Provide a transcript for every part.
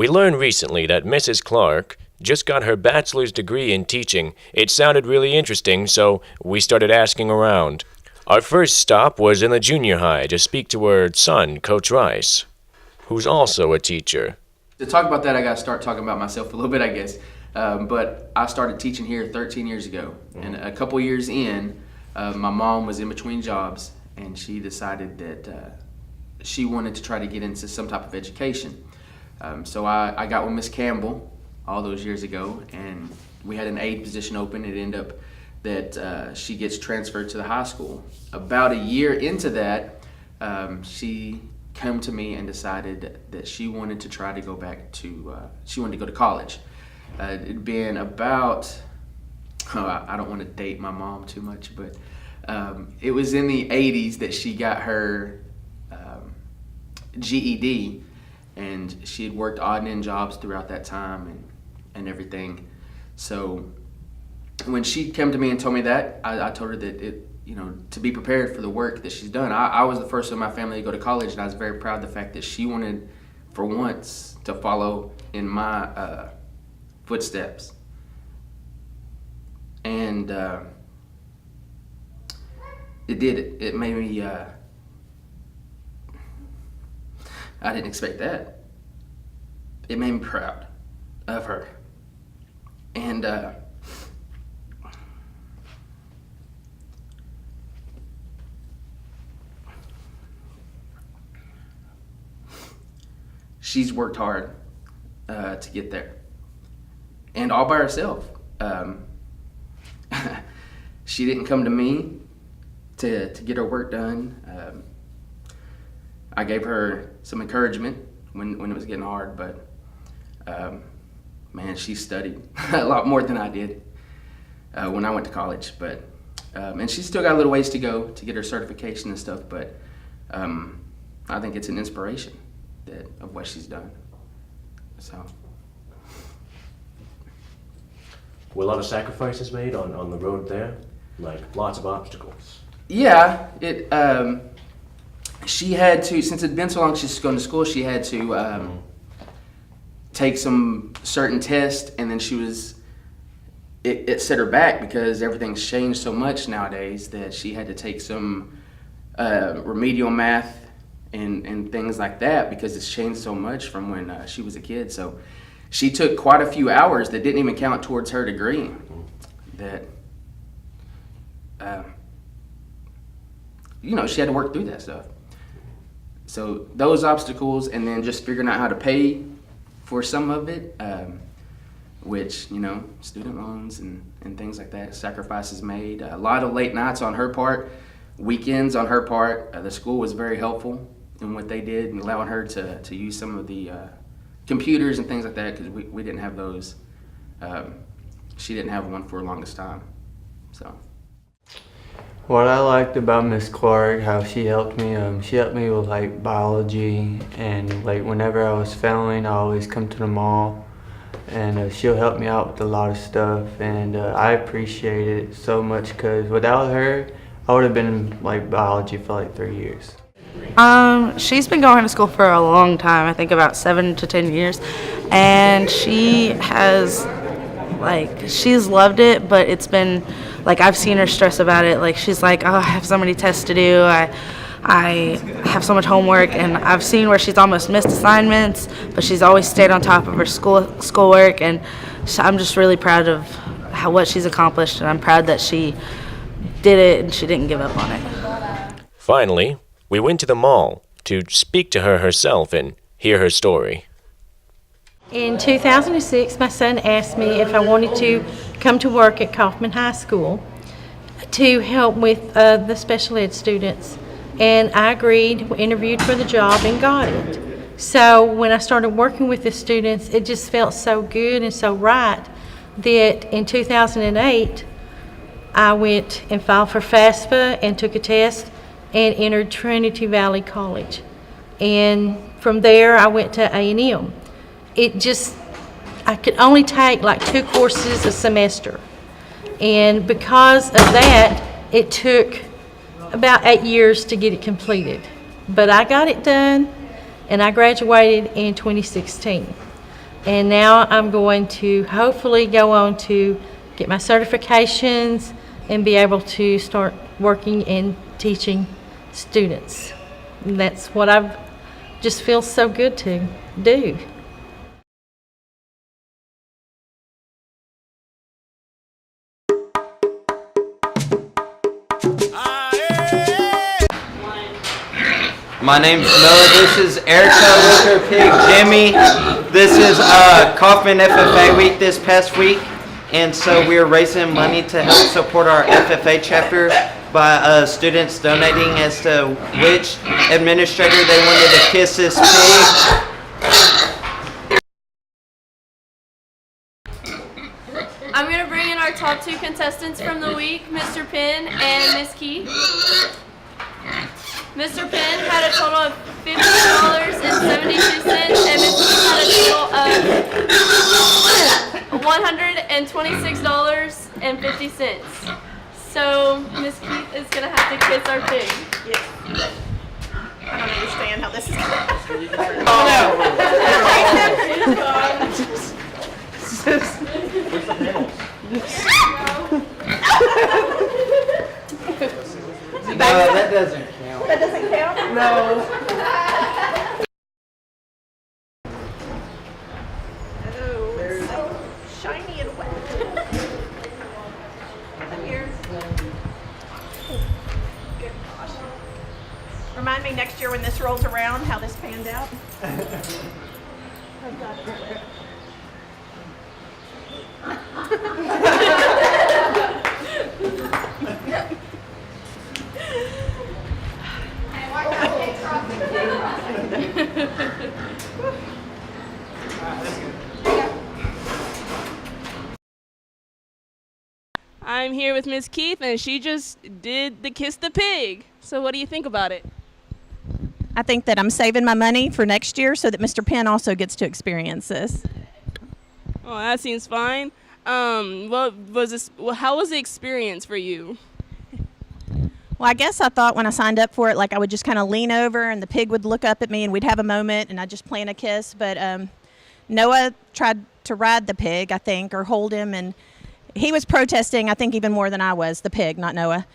We learned recently that Mrs. Clark just got her bachelor's degree in teaching. It sounded really interesting, so we started asking around. Our first stop was in the junior high to speak to her son, Coach Rice, who's also a teacher. To talk about that, I got to start talking about myself a little bit, I guess. But I started teaching here 13 years ago. And a couple years in, my mom was in between jobs, and she decided that she wanted to try to get into some type of education. So I got with Miss Campbell all those years ago, and we had an aide position open. It ended up that she gets transferred to the high school. About a year into that, she came to me and decided that she wanted to try to go back to, she wanted to go to college. It'd been about, I don't want to date my mom too much, but it was in the 80s that she got her GED, and she had worked odd and end jobs throughout that time and everything. So when she came to me and told me that, I told her that to be prepared for the work that she's done. I was the first in my family to go to college, and I was very proud of the fact that she wanted, for once, to follow in my footsteps. And it did it. It made me, I didn't expect that. It made me proud of her. And she's worked hard to get there, and all by herself. She didn't come to me to get her work done. I gave her some encouragement when it was getting hard, but man, she studied a lot more than I did when I went to college. But and she's still got a little ways to go to get her certification and stuff. But I think it's an inspiration of what she's done. So. Were a lot of sacrifices made on the road there? Like lots of obstacles? Yeah, she had to, since it'd been so long she's going to school, she had to take some certain tests, and then it set her back because everything's changed so much nowadays that she had to take some remedial math and things like that because it's changed so much from when she was a kid. So she took quite a few hours that didn't even count towards her degree. That she had to work through that stuff. So those obstacles, and then just figuring out how to pay for some of it, which, student loans and things like that, sacrifices made, a lot of late nights on her part, weekends on her part. The school was very helpful in what they did and allowing her to use some of the computers and things like that, because we didn't have those. She didn't have one for the longest time. So. What I liked about Miss Clark, how she helped me with like biology, and like whenever I was failing, I always come to the mall, and she'll help me out with a lot of stuff, and I appreciate it so much because without her, I would have been in like biology for like 3 years. She's been going to school for a long time, I think about 7 to 10 years, and she's loved it, but it's been, I've seen her stress about it. She's like, oh, I have so many tests to do, I have so much homework, and I've seen where she's almost missed assignments, but she's always stayed on top of her schoolwork, and I'm just really proud of what she's accomplished, and I'm proud that she did it and she didn't give up on it. Finally, we went to the mall to speak to her herself and hear her story. In 2006, my son asked me if I wanted to come to work at Kaufman High School to help with the special ed students. And I agreed, interviewed for the job, and got it. So when I started working with the students, it just felt so good and so right that in 2008, I went and filed for FAFSA and took a test and entered Trinity Valley College. And from there, I went to A&M. I could only take 2 courses a semester. And because of that, it took about 8 years to get it completed. But I got it done, and I graduated in 2016. And now I'm going to hopefully go on to get my certifications and be able to start working and teaching students. And that's what I've just feels so good to do. My name's Noah. This is Erica with her pig Jimmy. This is Kaufman FFA week this past week, and so we are raising money to help support our FFA chapter by students donating as to which administrator they wanted to kiss this pig. I'm going to bring in our top 2 contestants from the week, Mr. Penn and Miss Key. Mr. Penn had a total of $50.72 and Miss Key had a total of $126.50. So Miss Keith is going to have to kiss our pig. Yes. I don't understand how this is going That doesn't count. That doesn't count? No. Oh, it's so shiny and wet. Here. Good gosh. Remind me next year when this rolls around how this panned out. I'm here with Miss Keith, and she just did the Kiss the Pig. So what do you think about it? I think that I'm saving my money for next year so that Mr. Penn also gets to experience this. Oh, that seems fine. How was the experience for you? Well, I guess I thought when I signed up for it, like I would just kind of lean over and the pig would look up at me and we'd have a moment and I'd just plan a kiss. But Noah tried to ride the pig, I think, or hold him, and he was protesting, I think, even more than I was, the pig, not Noah.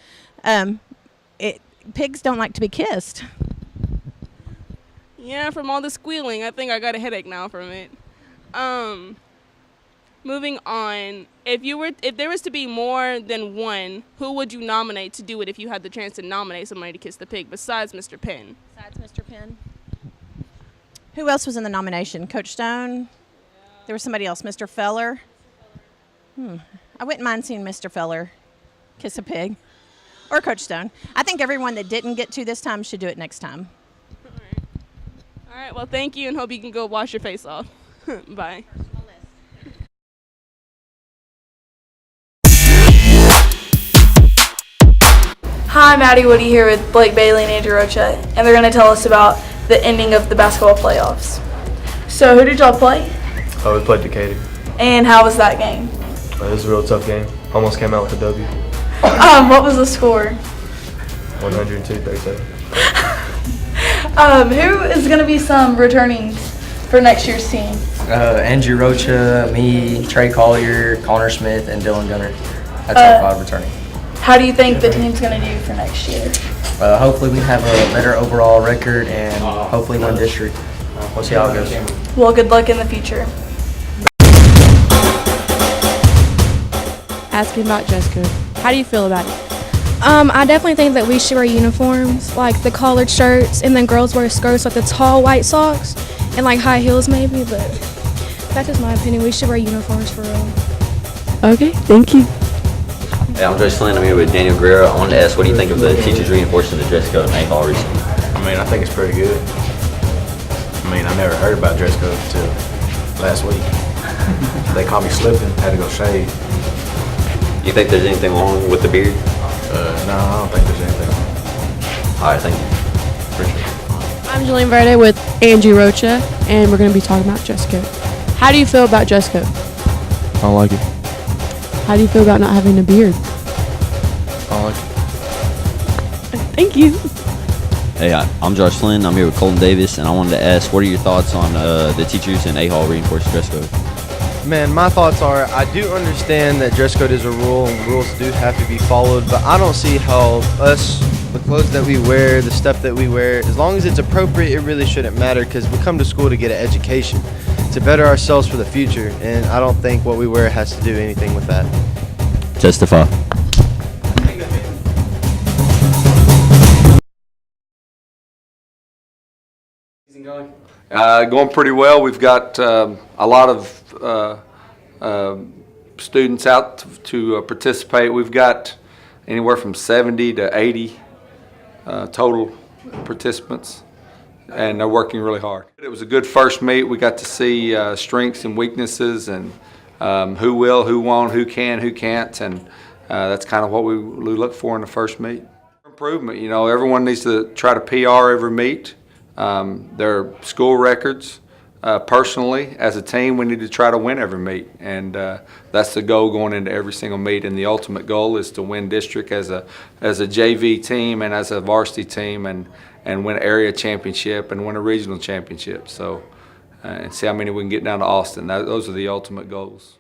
Pigs don't like to be kissed. Yeah, from all the squealing, I think I got a headache now from it. Moving on, if there was to be more than one, who would you nominate to do it if you had the chance to nominate somebody to kiss the pig besides Mr. Penn? Besides Mr. Penn. Who else was in the nomination? Coach Stone? Yeah. There was somebody else, Mr. Feller. I wouldn't mind seeing Mr. Feller kiss a pig. Or Coach Stone. I think everyone that didn't get to this time should do it next time. All right, well, thank you, and hope you can go wash your face off. Bye. Hi, Maddie Woody here with Blake Bailey and Andrew Rocha, and they're going to tell us about the ending of the basketball playoffs. So, who did y'all play? Oh, we played Decatur. And how was that game? It was a real tough game. Almost came out with a W. What was the score? 102-37. Who is going to be some returning for next year's team? Andrew Rocha, me, Trey Collier, Connor Smith, and Dylan Gunner. That's our 5 returning. How do you think the team's going to do for next year? Hopefully we have a better overall record and hopefully win district. We'll see how it goes. Well, good luck in the future. Asking about dress code. How do you feel about it? I definitely think that we should wear uniforms, like the collared shirts, and then girls wear skirts with the tall white socks and like high heels maybe, but that's just my opinion. We should wear uniforms for real. Okay, thank you. Hey, I'm Joe Slinn. I'm here with Daniel Guerrero. I wanted to ask, what do you think of the teachers reinforcing the dress code in A-Hall recently? I mean, I think it's pretty good. I mean, I never heard about dress code until last week. They caught me slipping, had to go shave. You think there's anything wrong with the beard? No, I don't think there's anything wrong. All right, thank you. Appreciate it. I'm Jillian Verde with Andrew Rocha, and we're going to be talking about dress code. How do you feel about dress code? I don't like it. How do you feel about not having a beard? I don't like it. Thank you. Hey, I'm Josh Flynn. I'm here with Colton Davis, and I wanted to ask, what are your thoughts on the teachers in A-Hall reinforced dress code? Man, my thoughts are, I do understand that dress code is a rule and rules do have to be followed, but I don't see how the clothes that we wear, the stuff that we wear, as long as it's appropriate, it really shouldn't matter, because we come to school to get an education, to better ourselves for the future, and I don't think what we wear has to do anything with that. Testify. Going pretty well. We've got a lot of students out to participate. We've got anywhere from 70 to 80 total participants, and they're working really hard. It was a good first meet. We got to see strengths and weaknesses, and who will, who won't, who can, who can't, and that's kind of what we look for in the first meet. Improvement, you know, everyone needs to try to PR every meet. Their school records. Personally, as a team, we need to try to win every meet, and that's the goal going into every single meet. And the ultimate goal is to win district as a JV team and as a varsity team, and win an area championship and win a regional championship. So, and see how many we can get down to Austin. Those are the ultimate goals.